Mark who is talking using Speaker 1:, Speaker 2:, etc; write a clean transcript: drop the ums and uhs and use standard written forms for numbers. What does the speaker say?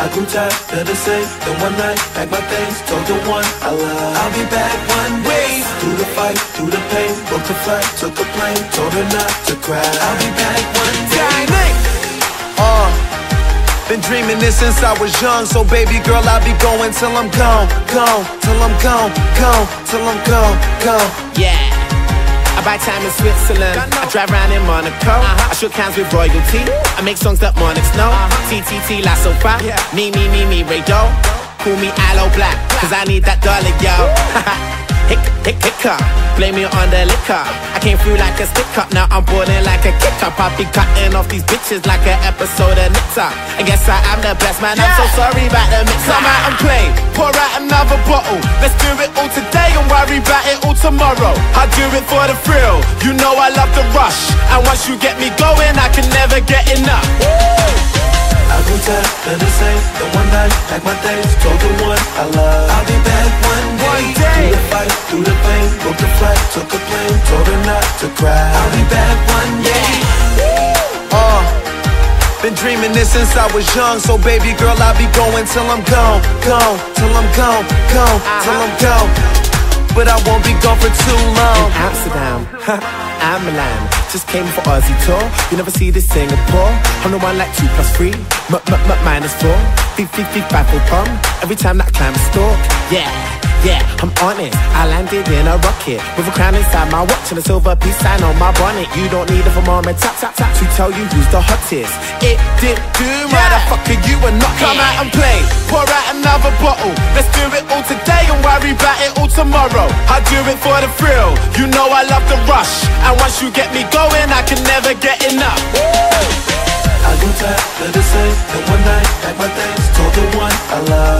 Speaker 1: I grew tired of the same. Then one night, packed my things, told the one I love I'll be back one day. Through the fight, through the pain, booked a flight, took a plane, told her not to cry. I'll be back one day.
Speaker 2: Been dreaming this since I was young, so baby girl, I'll be going till I'm gone, till I'm gone, till I'm gone.
Speaker 3: Yeah. I buy time in Switzerland, I drive around in Monaco, I shook hands with royalty, I make songs that monarchs know. TTT La Sofa, me, Ray Doe. Call me Aloe Black, cause I need that dollar, yo. Hiccup, blame me on the liquor. I came through like a stick up, now I'm boarding like a kick up. I'll be cutting off these bitches like an episode of Nip Tuck. I guess I am the best man, I'm so sorry about the mix. Come out and play, pour out another bottle. Let's do it all today and worry about it all tomorrow. I do it for the thrill, you know I love the rush. And once you get me going, I can never get enough.
Speaker 1: I grew tired of the same. Then one night, packed my things, told the one I love I'll be back one day. Through the fight, through the pain, booked a flight, took a plane, told her not to cry. I'll be back one day.
Speaker 2: Been dreaming this since I was young, so baby girl, I'll be going till I'm gone, till I'm gone, till I'm gone. But I won't be gone for too long.
Speaker 3: In Amsterdam, I'm Milan. Just came for Aussie tour. You never see this Singapore. I'm the one like 2 + 3, minus 4. 5 for pump. Every time that I climb a stalk. Yeah, I'm honest. I landed in a rocket with a crown inside my watch and a silver peace sign on my bonnet. You don't need a thermometer tap to tell you who's the hottest. It did do, motherfucker, you are not. Come out and play, pour out another bottle. Let's do it all today and worry about it all tomorrow. I do it for the thrill, you know I love the rush. And once you get me going, I can never get enough.
Speaker 1: I grew tired of the same. Then one night, packed my things, told the one I love